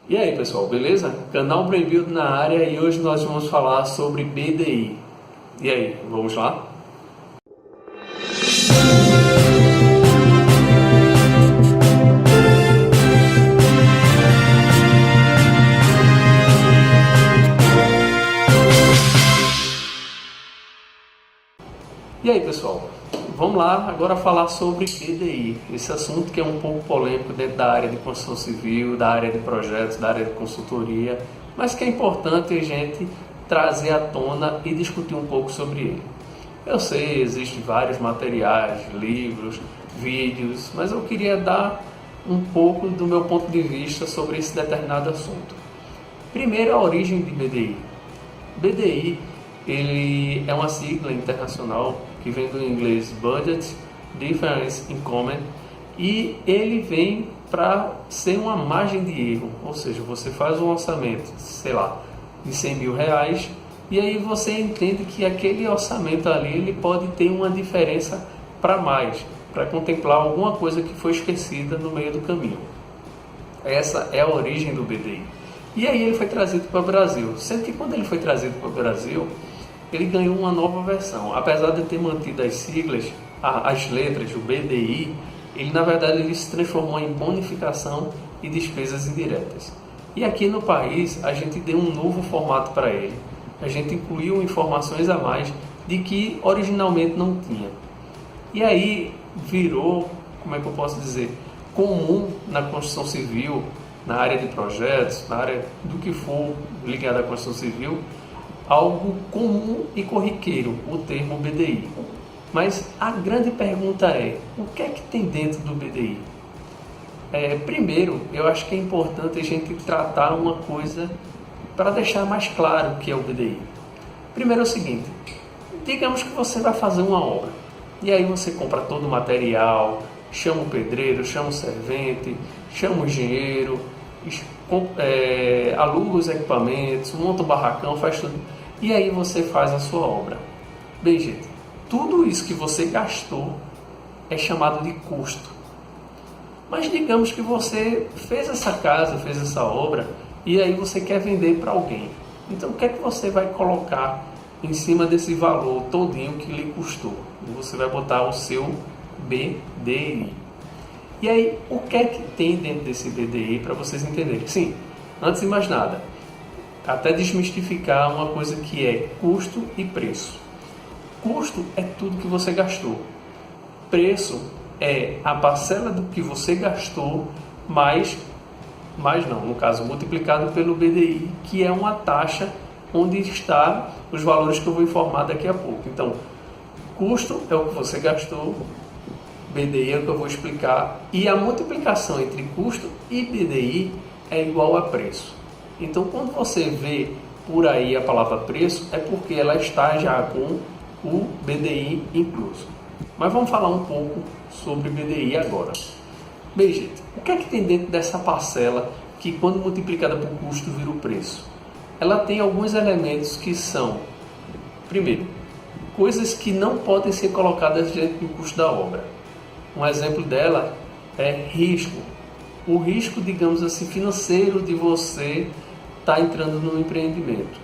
E aí pessoal, beleza? Canal Brain Build na área e hoje nós vamos falar sobre BDI. E aí, vamos lá? E aí pessoal, vamos lá agora falar sobre BDI, esse assunto que é um pouco polêmico dentro da área de construção civil, da área de projetos, da área de consultoria, mas que é importante a gente trazer à tona e discutir um pouco sobre ele. Eu sei, existem vários materiais, livros, vídeos, mas eu queria dar um pouco do meu ponto de vista sobre esse determinado assunto. Primeiro, a origem de BDI. BDI ele é uma sigla internacional que vem do inglês Budget Difference in Common e ele vem para ser uma margem de erro, ou seja, você faz um orçamento, sei lá, de 100 mil reais e aí você entende que aquele orçamento ali ele pode ter uma diferença para mais, para contemplar alguma coisa que foi esquecida no meio do caminho. Essa é a origem do BDI. E aí ele foi trazido para o Brasil, sendo que quando ele foi trazido para o Brasil, ele ganhou uma nova versão. Apesar de ter mantido as siglas, as letras, o BDI, ele na verdade ele se transformou em bonificação e despesas indiretas. E aqui no país a gente deu um novo formato para ele. A gente incluiu informações a mais de que originalmente não tinha. E aí virou, como é que eu posso dizer, comum na construção civil, na área de projetos, na área do que for ligado à construção civil, algo comum e corriqueiro, o termo BDI. Mas a grande pergunta é, o que é que tem dentro do BDI? Primeiro, eu acho que é importante a gente tratar uma coisa para deixar mais claro o que é o BDI. Primeiro é o seguinte, digamos que você vai fazer uma obra, e aí você compra todo o material, chama o pedreiro, chama o servente, chama o engenheiro, aluga os equipamentos, monta o barracão, faz tudo. E aí você faz a sua obra. Bem, gente, tudo isso que você gastou é chamado de custo. Mas digamos que você fez essa casa, fez essa obra, e aí você quer vender para alguém. Então o que é que você vai colocar em cima desse valor todinho que lhe custou? Você vai botar o seu BDI. E aí, o que é que tem dentro desse BDI para vocês entenderem? Sim, antes de mais nada, até desmistificar uma coisa que é custo e preço. Custo é tudo que você gastou. Preço é a parcela do que você gastou mais não, no caso, multiplicado pelo BDI, que é uma taxa onde está os valores que eu vou informar daqui a pouco. Então, custo é o que você gastou, BDI é o que eu vou explicar, e a multiplicação entre custo e BDI é igual a preço. Então, quando você vê por aí a palavra preço, é porque ela está já com o BDI incluso. Mas vamos falar um pouco sobre BDI agora. Bem, gente, o que é que tem dentro dessa parcela que, quando multiplicada por custo, vira o preço? Ela tem alguns elementos que são, primeiro, coisas que não podem ser colocadas dentro do custo da obra. Um exemplo dela é risco. O risco, digamos assim, financeiro de você estar entrando no empreendimento.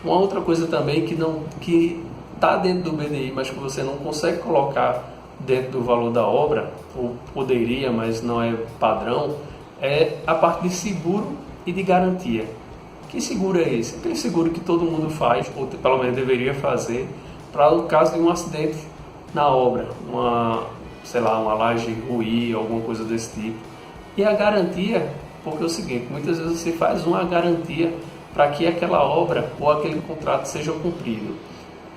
Uma outra coisa também que está dentro do BDI, mas que você não consegue colocar dentro do valor da obra, ou poderia, mas não é padrão, é a parte de seguro e de garantia. Que seguro é esse? Aquele seguro que todo mundo faz, ou pelo menos deveria fazer, para o caso de um acidente na obra, uma laje ruir, alguma coisa desse tipo. E a garantia, porque é o seguinte, muitas vezes você faz uma garantia para que aquela obra ou aquele contrato seja cumprido.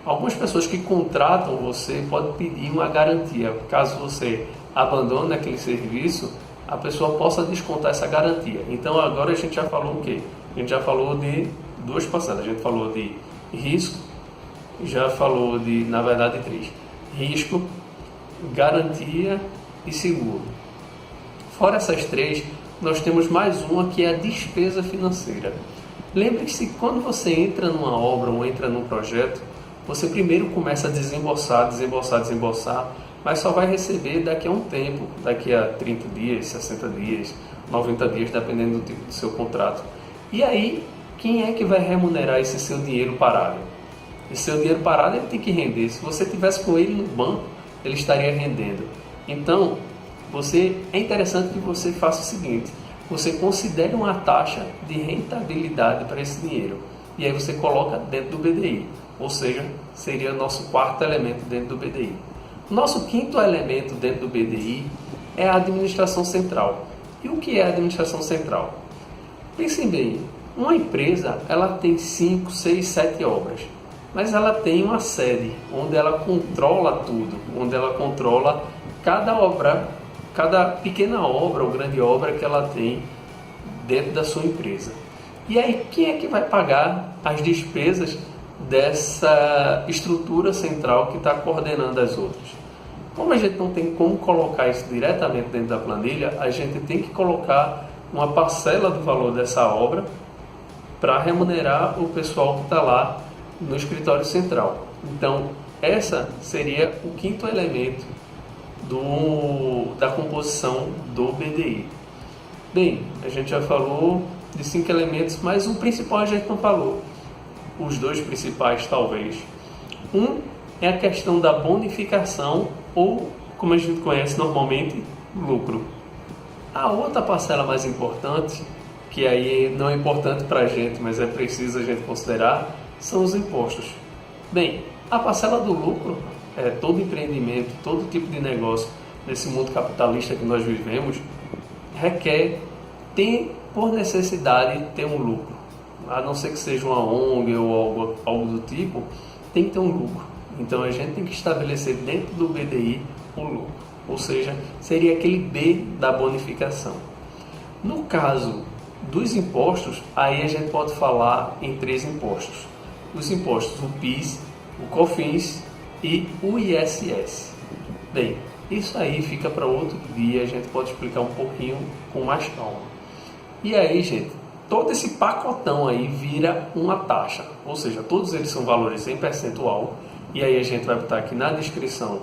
Algumas pessoas que contratam você podem pedir uma garantia, caso você abandone aquele serviço, a pessoa possa descontar essa garantia. Então agora a gente já falou o quê? A gente já falou de duas parcelas, a gente falou de risco, já falou de, na verdade, três. Risco, garantia e seguro. Fora essas três, nós temos mais uma que é a despesa financeira. Lembre-se que quando você entra numa obra ou entra num projeto, você primeiro começa a desembolsar, mas só vai receber daqui a um tempo, daqui a 30 dias, 60 dias, 90 dias, dependendo do tipo do seu contrato. E aí, quem é que vai remunerar esse seu dinheiro parado? Esse seu dinheiro parado ele tem que render. Se você tivesse com ele no banco, ele estaria rendendo. Então, é interessante que você faça o seguinte: você considere uma taxa de rentabilidade para esse dinheiro. E aí você coloca dentro do BDI. Ou seja, seria o nosso quarto elemento dentro do BDI. Nosso quinto elemento dentro do BDI é a administração central. E o que é a administração central? Pensem bem, uma empresa ela tem 5, 6, 7 obras, mas ela tem uma sede onde ela controla tudo, onde ela controla cada obra, cada pequena obra ou grande obra que ela tem dentro da sua empresa. E aí, quem é que vai pagar as despesas dessa estrutura central que está coordenando as outras? Como a gente não tem como colocar isso diretamente dentro da planilha, a gente tem que colocar uma parcela do valor dessa obra para remunerar o pessoal que está lá no escritório central. Então, essa seria o quinto elemento da composição do BDI. Bem, a gente já falou de 5 elementos, mas o principal a gente não falou. Os 2 principais, talvez. Um é a questão da bonificação ou, como a gente conhece normalmente, lucro. A outra parcela mais importante, que aí não é importante para a gente, mas é preciso a gente considerar, são os impostos. Bem, a parcela do lucro, todo empreendimento, todo tipo de negócio nesse mundo capitalista que nós vivemos, requer, por necessidade, ter um lucro. A não ser que seja uma ONG ou algo do tipo, tem que ter um lucro. Então a gente tem que estabelecer dentro do BDI um lucro. Ou seja, seria aquele B da bonificação. No caso dos impostos, aí a gente pode falar em 3 impostos. Os impostos, o PIS, o COFINS e o ISS. Bem, isso aí fica para outro dia, a gente pode explicar um pouquinho com mais calma. E aí, gente, todo esse pacotão aí vira uma taxa, ou seja, todos eles são valores em percentual, e aí a gente vai botar aqui na descrição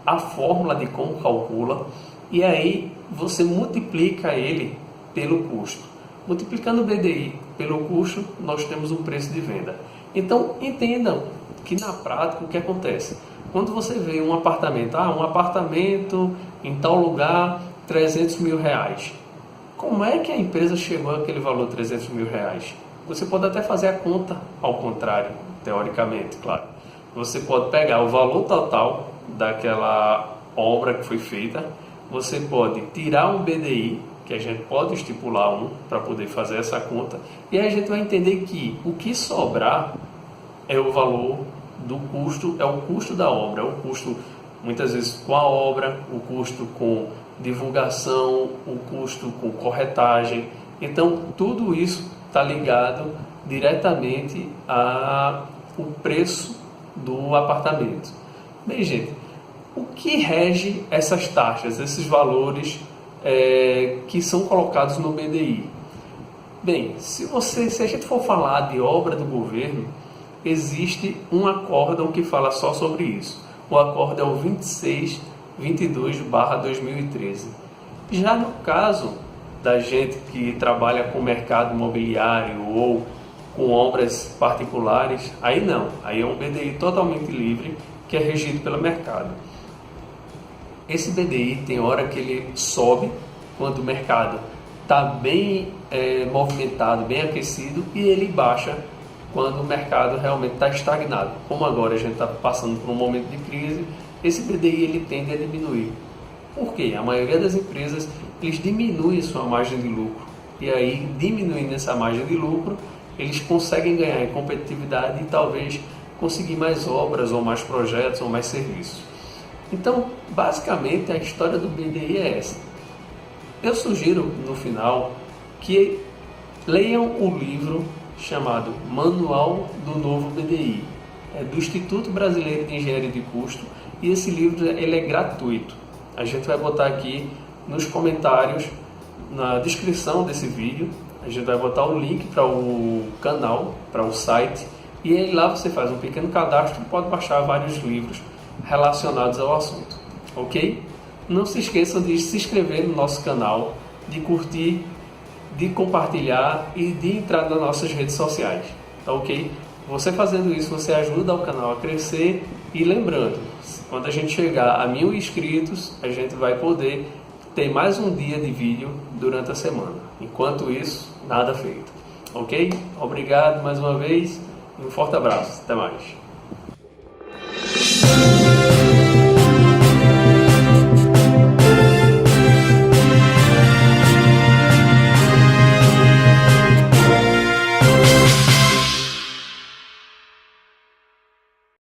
a fórmula de como calcula, e aí você multiplica ele pelo custo. Multiplicando o BDI pelo custo, nós temos um preço de venda. Então, entendam que na prática o que acontece? Quando você vê um apartamento, um apartamento em tal lugar, 300 mil reais. Como é que a empresa chegou àquele valor de 300 mil reais? Você pode até fazer a conta ao contrário, teoricamente, claro. Você pode pegar o valor total daquela obra que foi feita, você pode tirar um BDI, que a gente pode estipular para poder fazer essa conta, e aí a gente vai entender que o que sobrar é o valor do custo, é o custo da obra, é o custo muitas vezes com a obra, o custo com divulgação, o custo com corretagem. Então tudo isso está ligado diretamente ao preço do apartamento. Bem, gente, o que rege essas taxas, esses valores que são colocados no BDI? Bem, se a gente for falar de obra do governo, existe um acórdão que fala só sobre isso. O acórdão é o 2622/2013. Já no caso da gente que trabalha com mercado imobiliário ou com obras particulares, aí não. Aí é um BDI totalmente livre que é regido pelo mercado. Esse BDI tem hora que ele sobe quando o mercado está bem movimentado, bem aquecido, e ele baixa quando o mercado realmente está estagnado. Como agora a gente está passando por um momento de crise, esse BDI ele tende a diminuir. Por quê? A maioria das empresas eles diminuem sua margem de lucro. E aí, diminuindo essa margem de lucro, eles conseguem ganhar em competitividade e talvez conseguir mais obras, ou mais projetos, ou mais serviços. Então, basicamente, a história do BDI é essa. Eu sugiro, no final, que leiam o livro chamado Manual do Novo BDI, do Instituto Brasileiro de Engenharia de Custo, e esse livro ele é gratuito. A gente vai botar aqui nos comentários, na descrição desse vídeo, a gente vai botar o link para o canal, para o site, e aí lá você faz um pequeno cadastro e pode baixar vários livros relacionados ao assunto, ok? Não se esqueçam de se inscrever no nosso canal, de curtir, de compartilhar e de entrar nas nossas redes sociais, tá ok? Você fazendo isso, você ajuda o canal a crescer e lembrando, quando a gente chegar a 1000 inscritos, a gente vai poder ter mais um dia de vídeo durante a semana. Enquanto isso, nada feito, ok? Obrigado mais uma vez e um forte abraço, até mais.